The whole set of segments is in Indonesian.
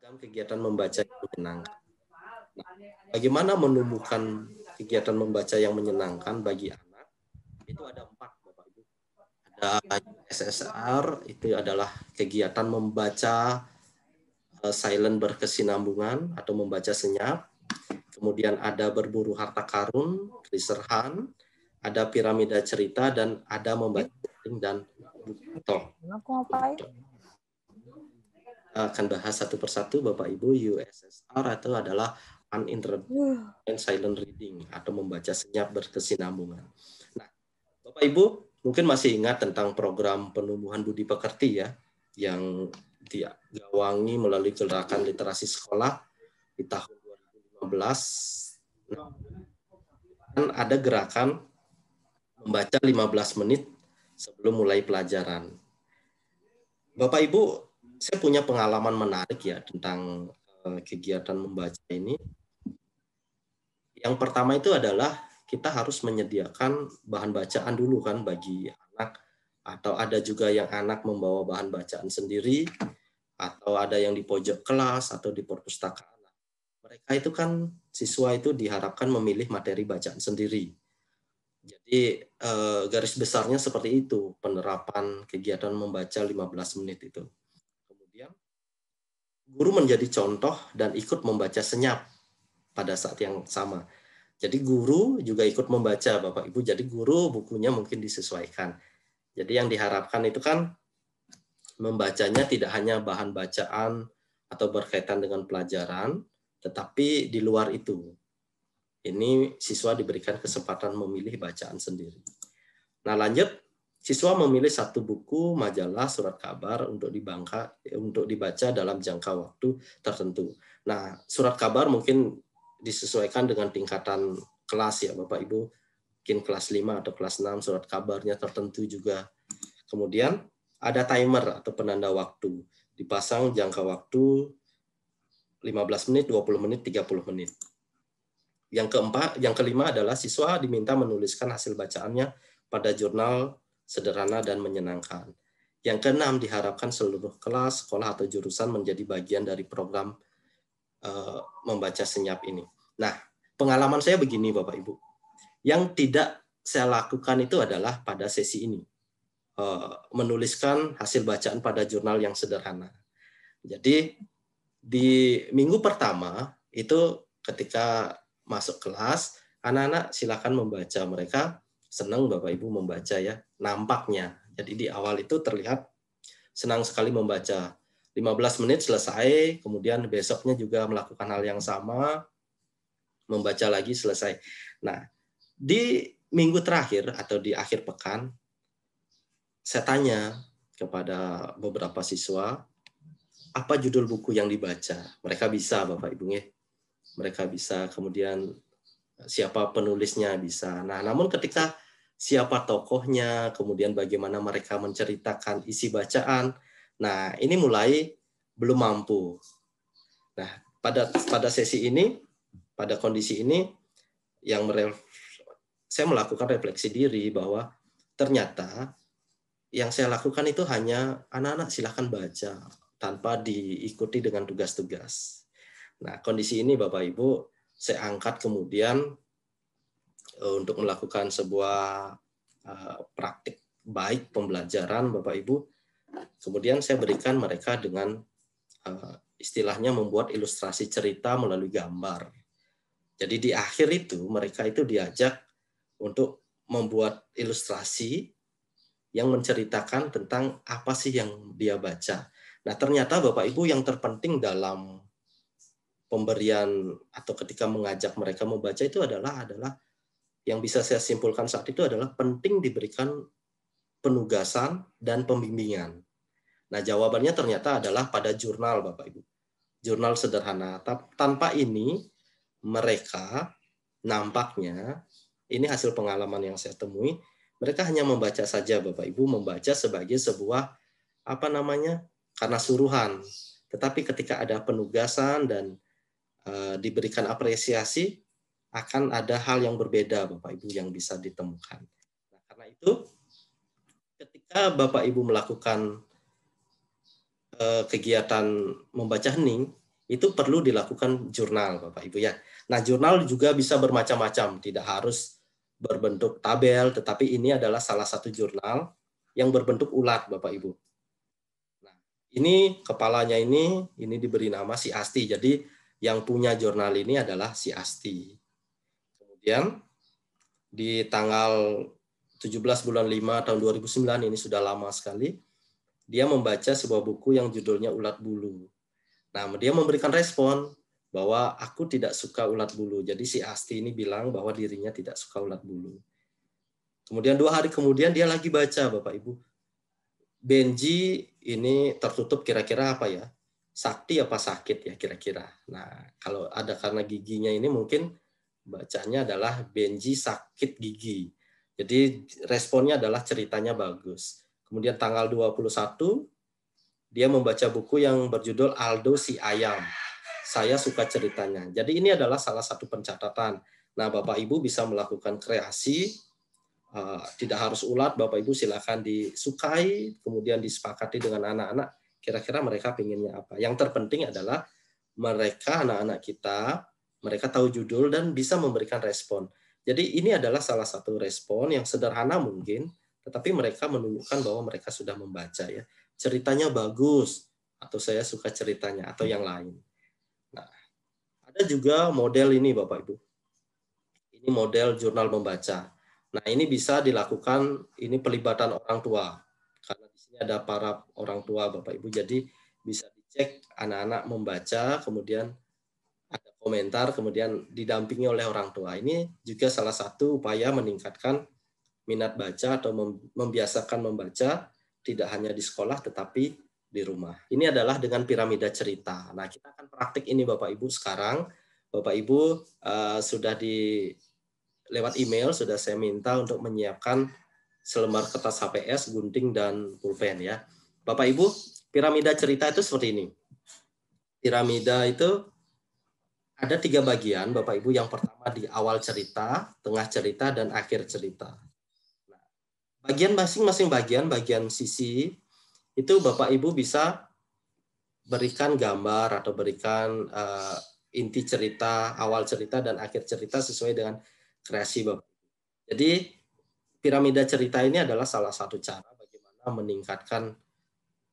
beragam kegiatan membaca yang menyenangkan. Nah, bagaimana menumbuhkan kegiatan membaca yang menyenangkan bagi anak? Itu ada 4, Bapak Ibu. Ada USSR, itu adalah kegiatan membaca silent berkesinambungan atau membaca senyap. Kemudian ada berburu harta karun, treasure hunt, ada piramida cerita, dan ada membaca dan buku talk. Akan bahas satu persatu, Bapak Ibu. USSR itu adalah uninterrupted silent reading atau membaca senyap berkesinambungan. Nah, Bapak Ibu mungkin masih ingat tentang program penumbuhan budi pekerti ya, yang digawangi melalui gerakan literasi sekolah di tahun 2015. Nah, kan ada gerakan membaca 15 menit sebelum mulai pelajaran. Bapak Ibu, saya punya pengalaman menarik ya tentang kegiatan membaca ini. Yang pertama itu adalah kita harus menyediakan bahan bacaan dulu kan bagi anak, atau ada juga yang anak membawa bahan bacaan sendiri, atau ada yang di pojok kelas atau di perpustakaan. Mereka itu kan siswa itu diharapkan memilih materi bacaan sendiri. Jadi garis besarnya seperti itu penerapan kegiatan membaca 15 menit itu. Kemudian guru menjadi contoh dan ikut membaca senyap pada saat yang sama. Jadi guru juga ikut membaca, Bapak Ibu. Jadi guru bukunya mungkin disesuaikan. Jadi yang diharapkan itu kan membacanya tidak hanya bahan bacaan atau berkaitan dengan pelajaran, tetapi di luar itu. Ini siswa diberikan kesempatan memilih bacaan sendiri. Nah, lanjut, siswa memilih satu buku, majalah, surat kabar untuk dibaca dalam jangka waktu tertentu. Nah, surat kabar mungkin disesuaikan dengan tingkatan kelas ya, Bapak Ibu. Mungkin kelas 5 atau kelas 6 surat kabarnya tertentu juga. Kemudian ada timer atau penanda waktu. Dipasang jangka waktu 15 menit, 20 menit, 30 menit. Yang kelima adalah siswa diminta menuliskan hasil bacaannya pada jurnal sederhana dan menyenangkan. Yang keenam, diharapkan seluruh kelas, sekolah, atau jurusan menjadi bagian dari program membaca senyap ini. Nah, pengalaman saya begini, Bapak Ibu. Yang tidak saya lakukan itu adalah pada sesi ini. Menuliskan hasil bacaan pada jurnal yang sederhana. Jadi, di minggu pertama, itu ketika masuk kelas, anak-anak silakan membaca. Mereka senang Bapak Ibu membaca ya, nampaknya. Jadi di awal itu terlihat senang sekali membaca. 15 menit selesai, kemudian besoknya juga melakukan hal yang sama, membaca lagi selesai. Nah, di minggu terakhir atau di akhir pekan, saya tanya kepada beberapa siswa, apa judul buku yang dibaca? Mereka bisa, Bapak Ibu ya. Mereka bisa, kemudian siapa penulisnya bisa. Nah, namun ketika siapa tokohnya, kemudian bagaimana mereka menceritakan isi bacaan, nah ini mulai belum mampu. Nah, pada sesi ini, pada kondisi ini, saya melakukan refleksi diri bahwa ternyata yang saya lakukan itu hanya anak-anak silahkan baca tanpa diikuti dengan tugas-tugas. Nah, kondisi ini Bapak Ibu saya angkat kemudian untuk melakukan sebuah praktik baik pembelajaran Bapak Ibu. Kemudian saya berikan mereka dengan istilahnya membuat ilustrasi cerita melalui gambar. Jadi di akhir itu mereka itu diajak untuk membuat ilustrasi yang menceritakan tentang apa sih yang dia baca. Nah, ternyata Bapak Ibu yang terpenting dalam pemberian atau ketika mengajak mereka membaca itu adalah yang bisa saya simpulkan saat itu adalah penting diberikan penugasan dan pembimbingan. Nah, jawabannya ternyata adalah pada jurnal, Bapak Ibu. Jurnal sederhana. Tanpa ini, mereka nampaknya, ini hasil pengalaman yang saya temui, mereka hanya membaca saja, Bapak Ibu, membaca sebagai sebuah, karena suruhan. Tetapi ketika ada penugasan dan diberikan apresiasi, akan ada hal yang berbeda, Bapak Ibu, yang bisa ditemukan. Nah, karena itu, ketika Bapak Ibu melakukan kegiatan membaca hening, itu perlu dilakukan jurnal, Bapak Ibu ya. Nah, jurnal juga bisa bermacam-macam, tidak harus berbentuk tabel, tetapi ini adalah salah satu jurnal yang berbentuk ulat, Bapak Ibu. Nah, ini kepalanya ini diberi nama si Asti. Jadi yang punya jurnal ini adalah si Asti. Kemudian di tanggal 17 bulan 5 tahun 2009, ini sudah lama sekali, dia membaca sebuah buku yang judulnya Ulat Bulu. Nah, dia memberikan respon bahwa aku tidak suka ulat bulu. Jadi si Asti ini bilang bahwa dirinya tidak suka ulat bulu. Kemudian 2 hari kemudian dia lagi baca, Bapak Ibu. Benji ini tertutup kira-kira apa ya? Sakti apa sakit ya kira-kira. Nah, kalau ada karena giginya ini mungkin bacanya adalah Benji sakit gigi. Jadi responnya adalah ceritanya bagus. Kemudian tanggal 21 dia membaca buku yang berjudul Aldo si Ayam. Saya suka ceritanya. Jadi ini adalah salah satu pencatatan. Nah, Bapak Ibu bisa melakukan kreasi, tidak harus ulat, Bapak Ibu silakan disukai, kemudian disepakati dengan anak-anak, kira-kira mereka pinginnya apa. Yang terpenting adalah mereka, anak-anak kita, mereka tahu judul dan bisa memberikan respon. Jadi ini adalah salah satu respon yang sederhana mungkin, tetapi mereka menunjukkan bahwa mereka sudah membaca ya. Ceritanya bagus, atau saya suka ceritanya, atau yang lain. Nah, ada juga model ini Bapak Ibu. Ini model jurnal membaca. Nah, ini bisa dilakukan, ini pelibatan orang tua. Karena di sini ada para orang tua Bapak Ibu, jadi bisa dicek anak-anak membaca, kemudian ada komentar, kemudian didampingi oleh orang tua. Ini juga salah satu upaya meningkatkan minat baca atau membiasakan membaca, tidak hanya di sekolah tetapi di rumah. Ini adalah dengan piramida cerita. Nah, kita akan praktik ini Bapak Ibu sekarang. Bapak Ibu sudah lewat email sudah saya minta untuk menyiapkan selembar kertas HPS, gunting dan pulpen ya. Bapak Ibu, piramida cerita itu seperti ini. Piramida itu ada 3 bagian, Bapak Ibu. Yang pertama di awal cerita, tengah cerita, dan akhir cerita. Nah, bagian masing-masing bagian sisi itu Bapak Ibu bisa berikan gambar atau berikan inti cerita, awal cerita, dan akhir cerita sesuai dengan kreasi Bapak. Jadi piramida cerita ini adalah salah satu cara bagaimana meningkatkan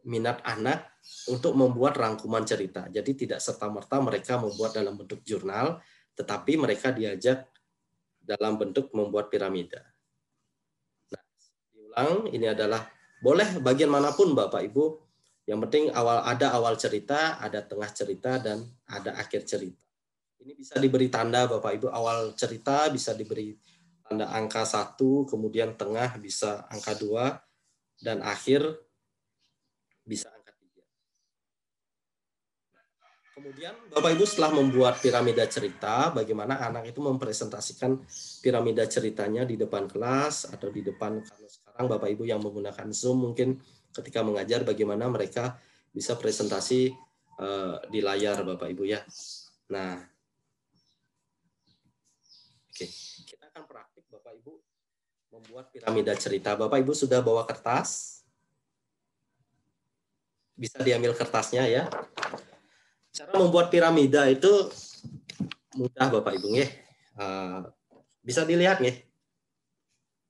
minat anak untuk membuat rangkuman cerita. Jadi tidak serta-merta mereka membuat dalam bentuk jurnal, tetapi mereka diajak dalam bentuk membuat piramida. Nah, diulang, ini adalah boleh bagian manapun Bapak Ibu, yang penting ada awal cerita, ada tengah cerita, dan ada akhir cerita. Ini bisa diberi tanda Bapak Ibu, awal cerita bisa diberi tanda angka 1, kemudian tengah bisa angka 2, dan akhir bisa angka 3. Kemudian Bapak Ibu setelah membuat piramida cerita, bagaimana anak itu mempresentasikan piramida ceritanya di depan kelas atau di depan, kalau sekarang Bapak Ibu yang menggunakan Zoom mungkin ketika mengajar bagaimana mereka bisa presentasi di layar Bapak Ibu ya. Nah, oke, kita akan praktik Bapak Ibu membuat piramida cerita. Bapak Ibu sudah bawa kertas? Bisa diambil kertasnya ya. Cara membuat piramida itu mudah Bapak Ibu ya. Bisa dilihat nih.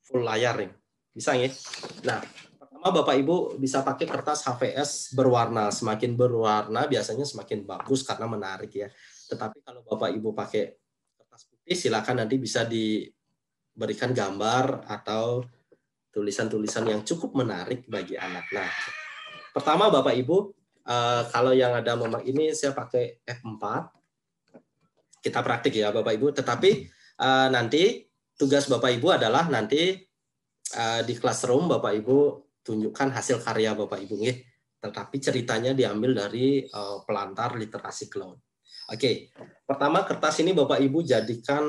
Full layar nih. Bisa nih. Nah, pertama Bapak Ibu bisa pakai kertas HVS berwarna. Semakin berwarna biasanya semakin bagus karena menarik ya. Tetapi kalau Bapak Ibu pakai kertas putih silakan nanti bisa diberikan gambar atau tulisan-tulisan yang cukup menarik bagi anak. Nah, pertama Bapak Ibu, kalau yang ada ini saya pakai F4. Kita praktik ya Bapak Ibu. Tetapi nanti tugas Bapak Ibu adalah nanti di classroom Bapak Ibu tunjukkan hasil karya Bapak Ibu nih. Tetapi ceritanya diambil dari Pelantar Literasi Cloud. Oke, pertama kertas ini Bapak Ibu jadikan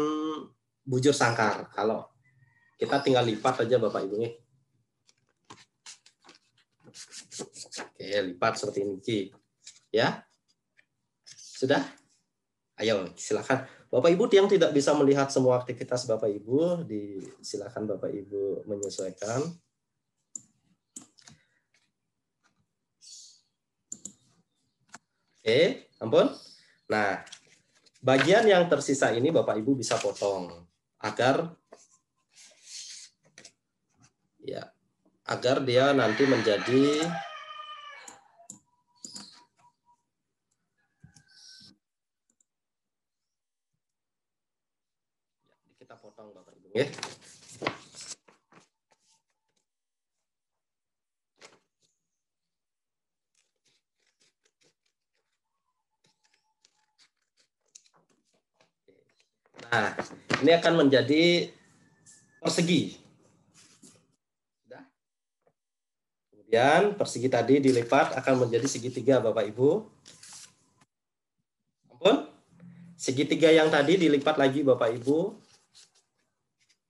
bujur sangkar. Kalau kita tinggal lipat aja Bapak Ibu nih. Oke, lipat seperti ini. Ya. Sudah? Ayo, silakan. Bapak Ibu yang tidak bisa melihat semua aktivitas Bapak Ibu, silakan Bapak Ibu menyesuaikan. Oke, ampun. Nah, bagian yang tersisa ini Bapak Ibu bisa potong agar dia nanti menjadi kita potong Bapak Ibu ya. Nah, ini akan menjadi persegi. Kemudian persegi tadi dilipat akan menjadi segitiga Bapak Ibu. Ampun. Segitiga yang tadi dilipat lagi Bapak Ibu.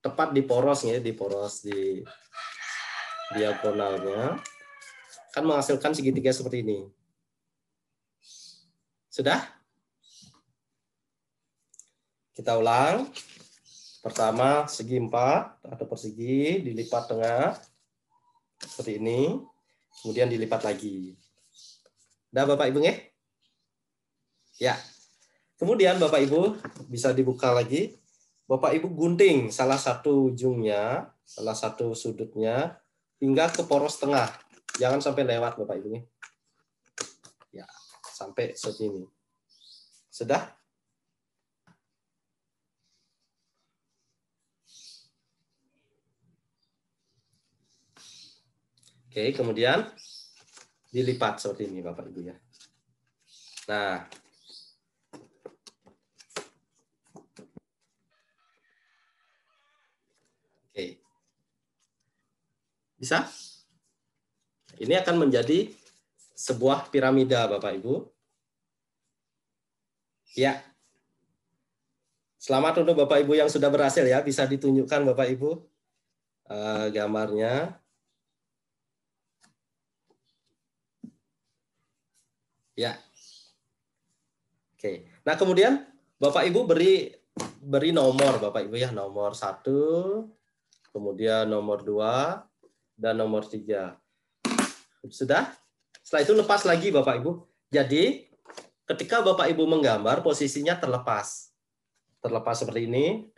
Tepat di poros ya, di poros di diagonalnya. Akan menghasilkan segitiga seperti ini. Sudah? Kita ulang. Pertama segi 4 atau persegi dilipat tengah seperti ini. Kemudian dilipat lagi. Udah Bapak Ibu ya? Ya. Kemudian Bapak Ibu bisa dibuka lagi. Bapak Ibu gunting salah satu ujungnya, salah satu sudutnya hingga ke poros tengah. Jangan sampai lewat Bapak Ibu. Ya, sampai seperti ini. Sudah? Oke, kemudian dilipat seperti ini Bapak Ibu ya. Nah, oke. Bisa? Ini akan menjadi sebuah piramida Bapak Ibu. Ya. Selamat untuk Bapak Ibu yang sudah berhasil ya. Bisa ditunjukkan Bapak Ibu gambarnya. Ya. Oke. Nah, kemudian Bapak Ibu beri nomor Bapak Ibu ya, nomor 1, kemudian nomor 2 dan nomor 3. Sudah? Setelah itu lepas lagi Bapak Ibu. Jadi, ketika Bapak Ibu menggambar posisinya terlepas. Terlepas seperti ini,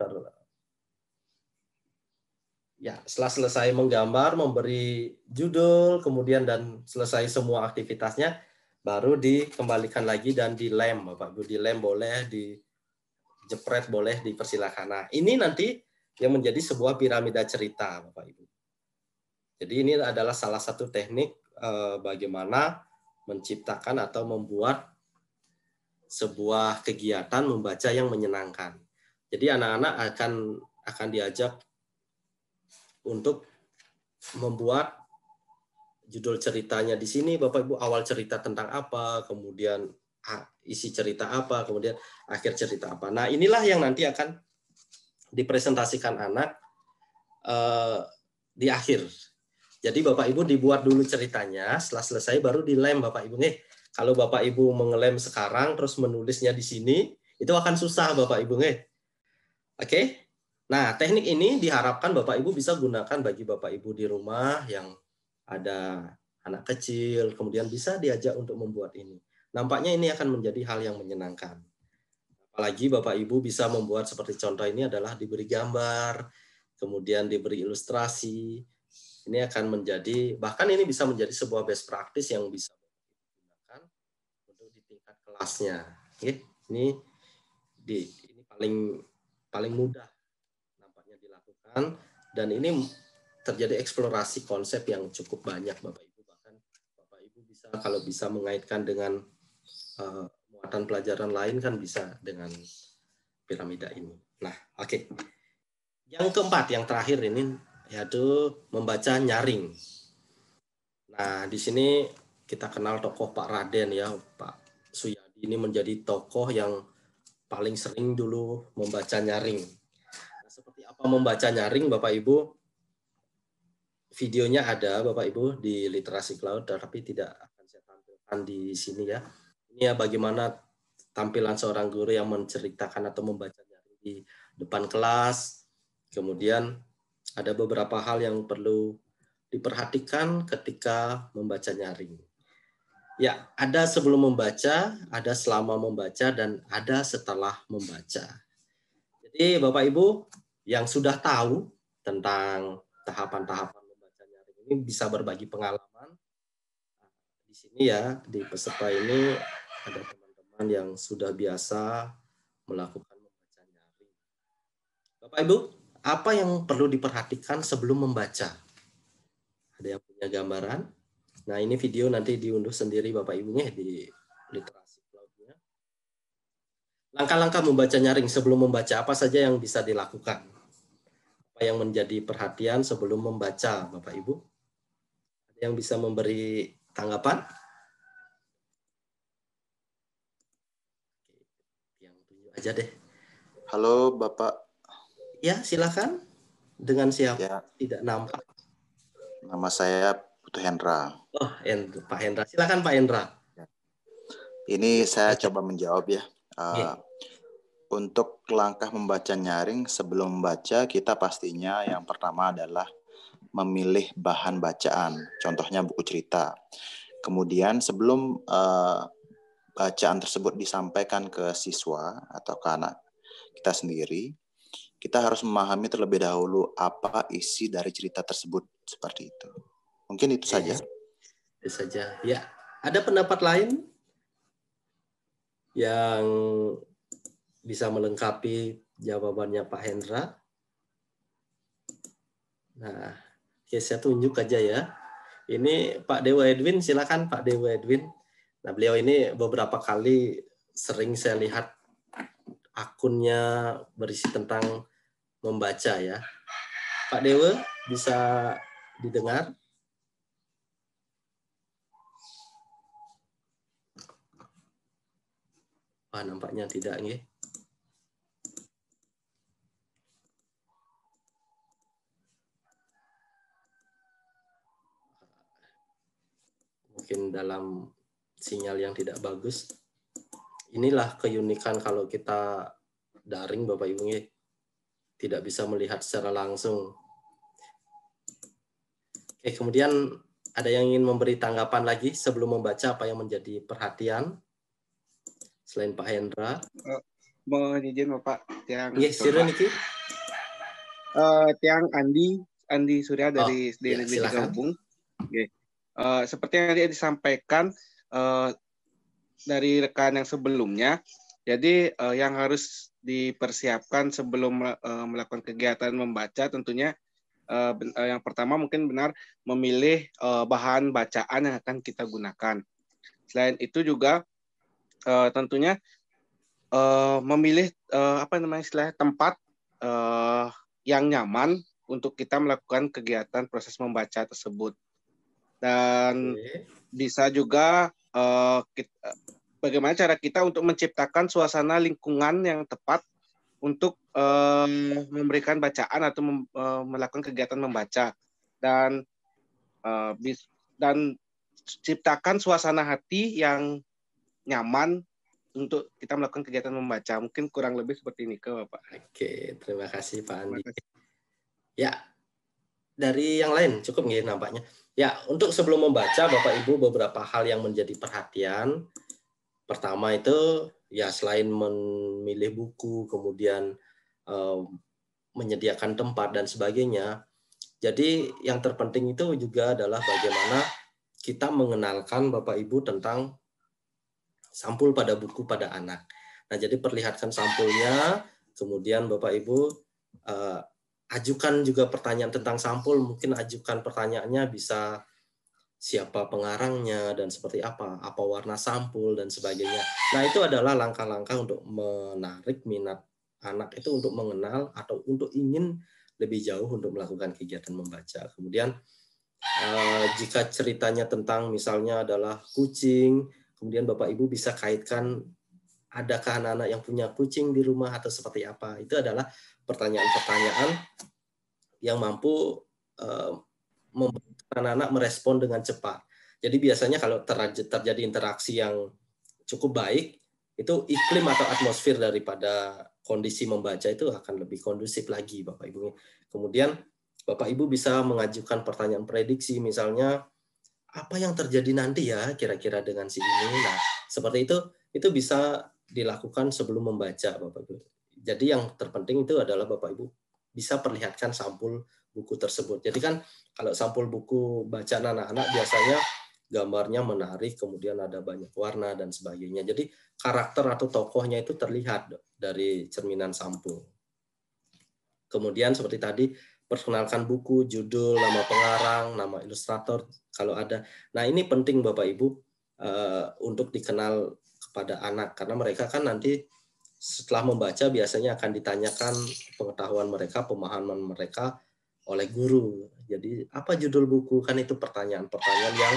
ya, setelah selesai menggambar, memberi judul, kemudian dan selesai semua aktivitasnya, baru dikembalikan lagi dan dilem, Bapak Ibu. Dilem boleh, dijepret boleh, dipersilakan. Nah, ini nanti yang menjadi sebuah piramida cerita, Bapak Ibu. Jadi ini adalah salah satu teknik bagaimana menciptakan atau membuat sebuah kegiatan membaca yang menyenangkan. Jadi anak-anak akan diajak untuk membuat judul ceritanya di sini, Bapak Ibu, awal cerita tentang apa, kemudian isi cerita apa, kemudian akhir cerita apa. Nah, inilah yang nanti akan dipresentasikan anak di akhir. Jadi Bapak Ibu dibuat dulu ceritanya, setelah selesai baru dilem Bapak Ibu nih. Kalau Bapak Ibu mengelem sekarang terus menulisnya di sini, itu akan susah Bapak Ibu nih. Oke? Nah, teknik ini diharapkan Bapak Ibu bisa gunakan bagi Bapak Ibu di rumah yang ada anak kecil, kemudian bisa diajak untuk membuat ini. Nampaknya ini akan menjadi hal yang menyenangkan. Apalagi Bapak Ibu bisa membuat seperti contoh ini adalah diberi gambar, kemudian diberi ilustrasi. Ini akan menjadi, bahkan ini bisa menjadi sebuah best practice yang bisa digunakan untuk di tingkat kelasnya. Oke, ini paling mudah nampaknya dilakukan, dan ini terjadi eksplorasi konsep yang cukup banyak Bapak Ibu. Bahkan Bapak Ibu bisa, kalau bisa mengaitkan dengan muatan pelajaran lain kan bisa dengan piramida ini. Nah, oke. Yang keempat, yang terakhir ini yaitu membaca nyaring. Nah, di sini kita kenal tokoh Pak Raden ya, Pak Suyadi ini menjadi tokoh yang paling sering dulu membaca nyaring. Nah, seperti apa membaca nyaring Bapak Ibu? Videonya ada Bapak Ibu di Literasi Cloud, tapi tidak akan saya tampilkan di sini ya. Ini ya bagaimana tampilan seorang guru yang menceritakan atau membaca nyaring di depan kelas. Kemudian ada beberapa hal yang perlu diperhatikan ketika membaca nyaring. Ya, ada sebelum membaca, ada selama membaca, dan ada setelah membaca. Jadi Bapak Ibu yang sudah tahu tentang tahapan-tahapan membaca nyaring ini bisa berbagi pengalaman. Di sini ya, di peserta ini ada teman-teman yang sudah biasa melakukan membaca nyaring. Bapak Ibu, apa yang perlu diperhatikan sebelum membaca? Ada yang punya gambaran? Nah, ini video nanti diunduh sendiri Bapak Ibunya di literasi cloud-nya. Langkah-langkah membaca nyaring sebelum membaca apa saja yang bisa dilakukan? Apa yang menjadi perhatian sebelum membaca, Bapak Ibu? Ada yang bisa memberi tanggapan? Yang tunjuk aja deh. Halo Bapak. Ya, silakan. Dengan siapa? Ya, Tidak nampak. nama saya Putu Hendra. Oh, Pak Hendra. Silakan Pak Hendra. Ini saya coba menjawab ya. Oke. Untuk langkah membaca nyaring sebelum membaca, kita pastinya yang pertama adalah memilih bahan bacaan. Contohnya buku cerita. Kemudian sebelum bacaan tersebut disampaikan ke siswa atau ke anak kita sendiri, kita harus memahami terlebih dahulu apa isi dari cerita tersebut, seperti itu. Mungkin itu saja. Itu saja. Ya, ada pendapat lain yang bisa melengkapi jawabannya Pak Hendra? Nah, oke, saya tunjuk aja ya. Ini Pak Dewa Edwin, silakan Pak Dewa Edwin. Nah, beliau ini beberapa kali sering saya lihat akunnya berisi tentang membaca ya. Pak Dewa, bisa didengar? Wah, nampaknya tidak nih. Mungkin dalam sinyal yang tidak bagus. Inilah keunikan kalau kita daring Bapak Ibu nih, tidak bisa melihat secara langsung. Oke, kemudian ada yang ingin memberi tanggapan lagi sebelum membaca apa yang menjadi perhatian selain Pak Hendra? Mohon izin Bapak, Tiang Yes, Niki. Tiang Andi Surya dari SD Negeri Cikaubung. Seperti yang tadi disampaikan dari rekan yang sebelumnya, jadi yang harus dipersiapkan sebelum melakukan kegiatan membaca tentunya yang pertama mungkin benar memilih bahan bacaan yang akan kita gunakan. Selain itu juga tentunya memilih tempat yang nyaman untuk kita melakukan kegiatan proses membaca tersebut. Dan bisa juga bagaimana cara kita untuk menciptakan suasana lingkungan yang tepat untuk memberikan bacaan atau melakukan kegiatan membaca, dan ciptakan suasana hati yang nyaman untuk kita melakukan kegiatan membaca. Mungkin kurang lebih seperti ini ke Bapak. Oke, terima kasih Pak Andi. Ya, dari yang lain cukup nggih nampaknya. Ya, untuk sebelum membaca Bapak Ibu beberapa hal yang menjadi perhatian. Pertama itu ya selain memilih buku, kemudian menyediakan tempat dan sebagainya. Jadi yang terpenting itu juga adalah bagaimana kita mengenalkan Bapak Ibu tentang sampul pada buku pada anak. Nah, jadi perlihatkan sampulnya, kemudian Bapak Ibu ajukan juga pertanyaan tentang sampul, mungkin ajukan pertanyaannya bisa siapa pengarangnya dan seperti apa warna sampul dan sebagainya. Nah, itu adalah langkah-langkah untuk menarik minat anak itu untuk mengenal atau untuk ingin lebih jauh untuk melakukan kegiatan membaca. Kemudian jika ceritanya tentang misalnya adalah kucing, kemudian Bapak Ibu bisa kaitkan adakah anak-anak yang punya kucing di rumah atau seperti apa. Itu adalah pertanyaan-pertanyaan yang mampu membuat anak-anak merespon dengan cepat. Jadi biasanya kalau terjadi interaksi yang cukup baik, itu iklim atau atmosfer daripada kondisi membaca itu akan lebih kondusif lagi Bapak Ibu. Kemudian Bapak Ibu bisa mengajukan pertanyaan prediksi, misalnya apa yang terjadi nanti ya kira-kira dengan si ini. Nah, seperti itu bisa dilakukan sebelum membaca, Bapak Ibu. Jadi yang terpenting itu adalah Bapak Ibu bisa perlihatkan sampul buku tersebut. Jadi kan kalau sampul buku bacaan anak-anak biasanya gambarnya menarik, kemudian ada banyak warna dan sebagainya. Jadi karakter atau tokohnya itu terlihat dari cerminan sampul. Kemudian seperti tadi, perkenalkan buku, judul, nama pengarang, nama ilustrator kalau ada. Nah, ini penting Bapak Ibu untuk dikenal kepada anak karena mereka kan nanti setelah membaca biasanya akan ditanyakan pengetahuan mereka, pemahaman mereka oleh guru. Jadi, apa judul buku? Kan itu pertanyaan-pertanyaan yang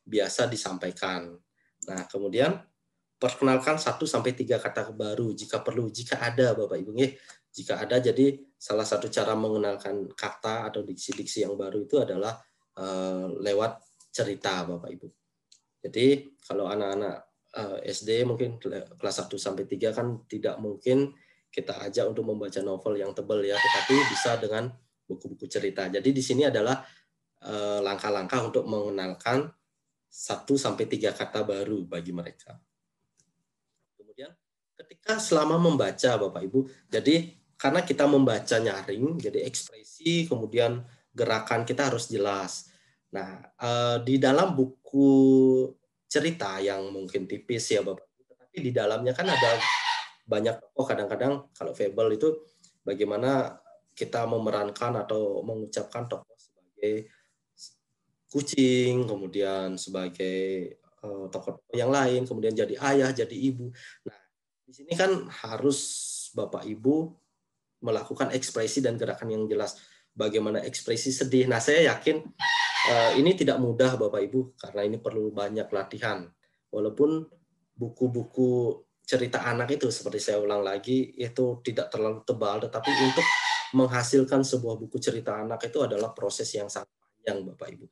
biasa disampaikan. Nah, kemudian perkenalkan 1-3 kata baru jika perlu, jika ada Bapak Ibu. Jika ada, jadi salah satu cara mengenalkan kata atau diksi-diksi yang baru itu adalah lewat cerita Bapak Ibu. Jadi kalau anak-anak SD mungkin kelas 1-3 kan tidak mungkin kita ajak untuk membaca novel yang tebal ya, tetapi bisa dengan buku-buku cerita. Jadi di sini adalah langkah-langkah untuk mengenalkan 1-3 kata baru bagi mereka. Kemudian ketika selama membaca Bapak Ibu, jadi karena kita membaca nyaring, jadi ekspresi kemudian gerakan kita harus jelas. Nah, di dalam buku cerita yang mungkin tipis ya Bapak Ibu, tetapi di dalamnya kan ada banyak tokoh. Kadang-kadang kalau fable itu bagaimana kita memerankan atau mengucapkan tokoh sebagai kucing, kemudian sebagai tokoh-tokoh yang lain, kemudian jadi ayah, jadi ibu. Nah, di sini kan harus Bapak Ibu melakukan ekspresi dan gerakan yang jelas. Bagaimana ekspresi sedih. Nah, saya yakin ini tidak mudah Bapak Ibu karena ini perlu banyak latihan. Walaupun buku-buku cerita anak itu seperti saya ulang lagi itu tidak terlalu tebal, tetapi untuk menghasilkan sebuah buku cerita anak itu adalah proses yang sangat panjang Bapak Ibu.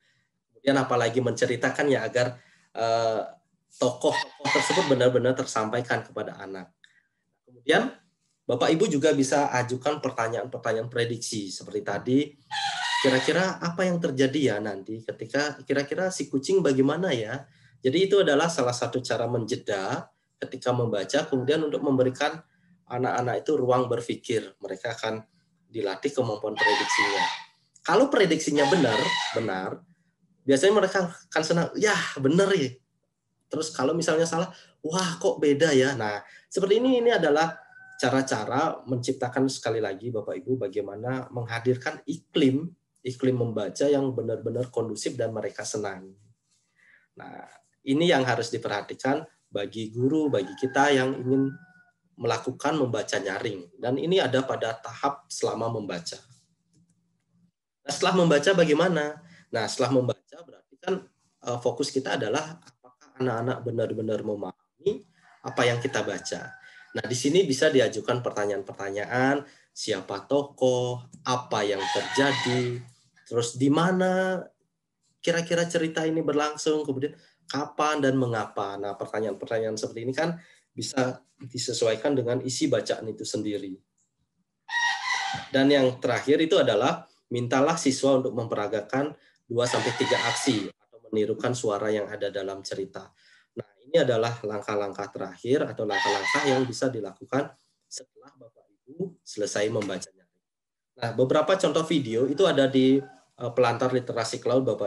Kemudian apalagi menceritakan ya agar tokoh-tokoh tersebut benar-benar tersampaikan kepada anak. Kemudian Bapak Ibu juga bisa ajukan pertanyaan-pertanyaan prediksi seperti tadi. Kira-kira apa yang terjadi ya nanti ketika kira-kira si kucing bagaimana ya? Jadi itu adalah salah satu cara menjeda ketika membaca, kemudian untuk memberikan anak-anak itu ruang berpikir. Mereka akan dilatih kemampuan prediksinya. Kalau prediksinya benar, biasanya mereka akan senang. Ya benar ya. Terus kalau misalnya salah, wah kok beda ya. Nah seperti ini adalah cara-cara menciptakan sekali lagi Bapak Ibu bagaimana menghadirkan iklim membaca yang benar-benar kondusif dan mereka senang. Nah, ini yang harus diperhatikan bagi guru, bagi kita yang ingin melakukan membaca nyaring. Dan ini ada pada tahap selama membaca. Nah, setelah membaca bagaimana? Nah, setelah membaca berarti kan fokus kita adalah apakah anak-anak benar-benar memahami apa yang kita baca. Nah, di sini bisa diajukan pertanyaan-pertanyaan, siapa tokoh, apa yang terjadi, terus di mana kira-kira cerita ini berlangsung, kemudian kapan dan mengapa. Nah, pertanyaan-pertanyaan seperti ini kan bisa disesuaikan dengan isi bacaan itu sendiri. Dan yang terakhir itu adalah mintalah siswa untuk memperagakan 2-3 aksi atau menirukan suara yang ada dalam cerita. Nah, ini adalah langkah-langkah terakhir atau langkah-langkah yang bisa dilakukan setelah Bapak Ibu selesai membacanya. Nah, beberapa contoh video itu ada di Pelantar Literasi Cloud Bapak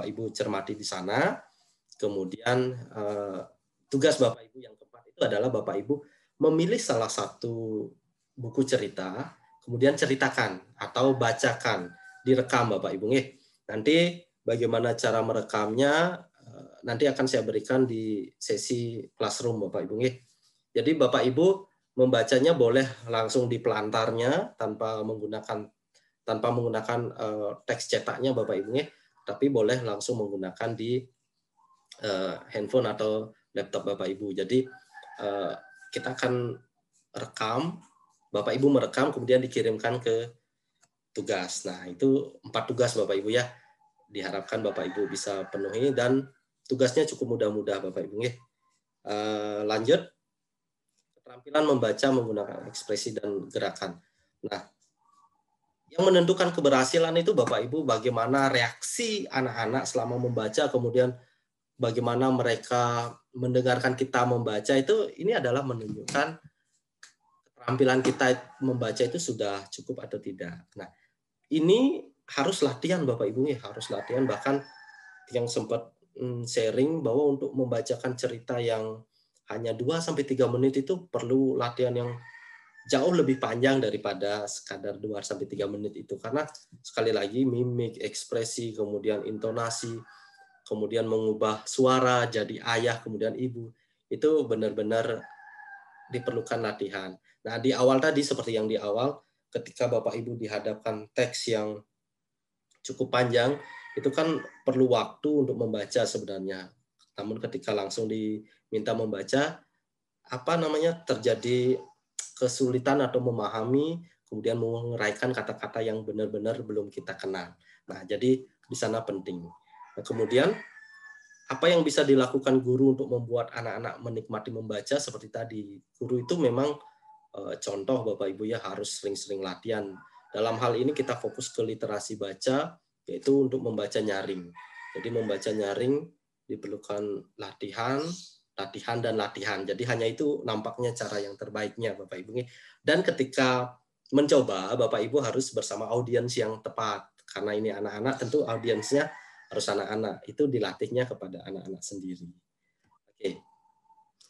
Ibu cermati di sana. Kemudian tugas Bapak Ibu yang keempat itu adalah Bapak Ibu memilih salah satu buku cerita, kemudian ceritakan atau bacakan, direkam Bapak Ibu. Nanti bagaimana cara merekamnya nanti akan saya berikan di sesi classroom Bapak Ibu. Jadi Bapak Ibu membacanya boleh langsung di pelantarnya tanpa menggunakan teks cetaknya Bapak Ibu, tapi boleh langsung menggunakan di handphone atau laptop Bapak Ibu. Jadi kita akan rekam, Bapak Ibu merekam kemudian dikirimkan ke tugas. Nah, itu 4 tugas Bapak Ibu ya. Diharapkan Bapak Ibu bisa penuhi dan tugasnya cukup mudah-mudah Bapak Ibu. Lanjut, keterampilan membaca menggunakan ekspresi dan gerakan. Nah, yang menentukan keberhasilan itu Bapak Ibu bagaimana reaksi anak-anak selama membaca, kemudian bagaimana mereka mendengarkan kita membaca, itu ini adalah menunjukkan keterampilan kita membaca itu sudah cukup atau tidak. Nah, ini harus latihan Bapak Ibu ya, harus latihan. Bahkan yang sempat sharing bahwa untuk membacakan cerita yang hanya 2-3 menit itu perlu latihan yang jauh lebih panjang daripada sekadar 2-3 menit itu, karena sekali lagi mimik, ekspresi, kemudian intonasi, kemudian mengubah suara jadi ayah kemudian ibu, itu benar-benar diperlukan latihan. Nah, di awal tadi seperti yang di awal ketika Bapak Ibu dihadapkan teks yang cukup panjang, itu kan perlu waktu untuk membaca sebenarnya. Namun ketika langsung diminta membaca, terjadi kesulitan atau memahami, kemudian menguraikan kata-kata yang benar-benar belum kita kenal. Nah, jadi di sana penting. Nah, kemudian apa yang bisa dilakukan guru untuk membuat anak-anak menikmati membaca seperti tadi. Guru itu memang contoh Bapak Ibu ya, harus sering-sering latihan. Dalam hal ini kita fokus ke literasi baca, yaitu untuk membaca nyaring. Jadi membaca nyaring diperlukan latihan, dan latihan. Jadi hanya itu nampaknya cara yang terbaiknya Bapak Ibu. Dan ketika mencoba, Bapak Ibu harus bersama audiens yang tepat. Karena ini anak-anak, tentu audiensnya harus anak-anak. Itu dilatihnya kepada anak-anak sendiri. Oke.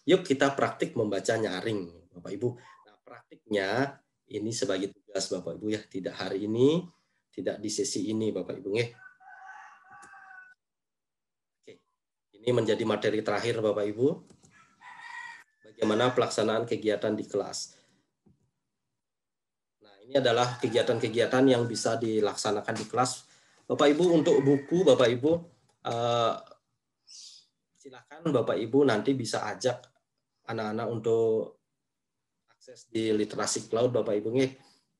Yuk kita praktik membaca nyaring Bapak Ibu. Nah, praktiknya ini sebagai tugas Bapak Ibu ya, tidak hari ini, tidak di sesi ini Bapak Ibu. Ini menjadi materi terakhir Bapak Ibu. Bagaimana pelaksanaan kegiatan di kelas. Nah, ini adalah kegiatan-kegiatan yang bisa dilaksanakan di kelas. Bapak Ibu, untuk buku Bapak Ibu, silakan Bapak Ibu nanti bisa ajak anak-anak untuk akses di Literasi Cloud Bapak Ibu.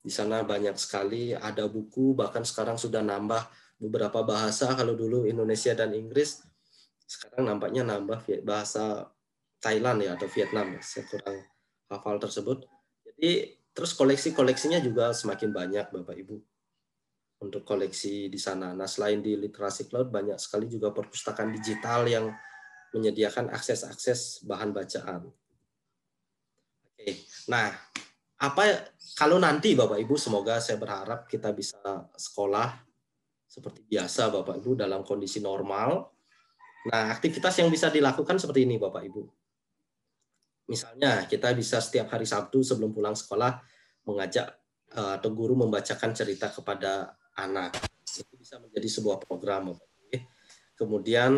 Di sana banyak sekali ada buku, bahkan sekarang sudah nambah beberapa bahasa. Kalau dulu Indonesia dan Inggris, sekarang nampaknya nambah bahasa Thailand ya atau Vietnam, saya kurang hafal tersebut. Jadi terus koleksi-koleksinya juga semakin banyak Bapak Ibu untuk koleksi di sana. Nah, selain di Literasi Cloud, banyak sekali juga perpustakaan digital yang menyediakan akses-akses bahan bacaan. Oke. Nah, kalau nanti Bapak Ibu, semoga saya berharap kita bisa sekolah seperti biasa Bapak Ibu dalam kondisi normal. Nah, aktivitas yang bisa dilakukan seperti ini Bapak Ibu. Misalnya, kita bisa setiap hari Sabtu sebelum pulang sekolah mengajak atau guru membacakan cerita kepada anak. Itu bisa menjadi sebuah program Bapak Ibu. Kemudian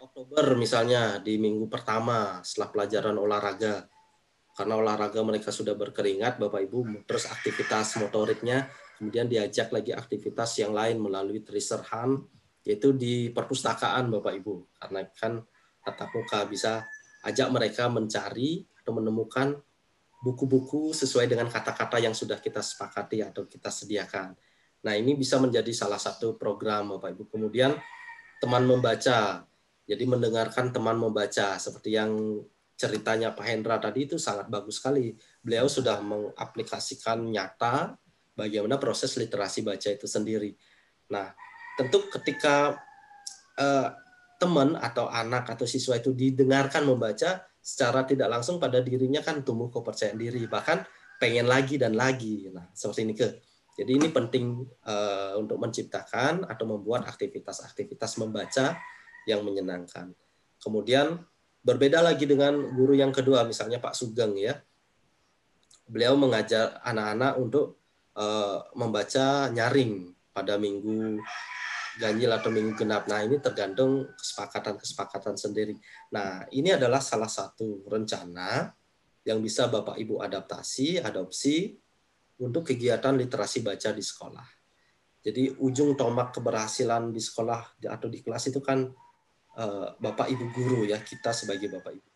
Oktober misalnya di minggu pertama setelah pelajaran olahraga, karena olahraga mereka sudah berkeringat Bapak Ibu, terus aktivitas motoriknya, kemudian diajak lagi aktivitas yang lain melalui treasure hunt, yaitu di perpustakaan Bapak Ibu, karena kan tatap muka, bisa ajak mereka mencari atau menemukan buku-buku sesuai dengan kata-kata yang sudah kita sepakati atau kita sediakan. Nah, ini bisa menjadi salah satu program Bapak Ibu. Kemudian teman membaca, jadi mendengarkan teman membaca, seperti yang ceritanya Pak Hendra tadi itu sangat bagus sekali. Beliau sudah mengaplikasikan nyata bagaimana proses literasi baca itu sendiri. Nah, tentu ketika teman atau anak atau siswa itu didengarkan membaca, secara tidak langsung pada dirinya kan tumbuh kepercayaan diri, bahkan pengen lagi dan lagi. Nah, seperti ini ke. Jadi ini penting untuk menciptakan atau membuat aktivitas-aktivitas membaca yang menyenangkan. Kemudian berbeda lagi dengan guru yang kedua, misalnya Pak Sugeng ya. Beliau mengajar anak-anak untuk membaca nyaring pada minggu ganjil atau minggu genap. Nah, ini tergantung kesepakatan sendiri. Nah, ini adalah salah satu rencana yang bisa Bapak Ibu adopsi untuk kegiatan literasi baca di sekolah. Jadi ujung tombak keberhasilan di sekolah atau di kelas itu kan Bapak Ibu guru ya, kita sebagai Bapak Ibu.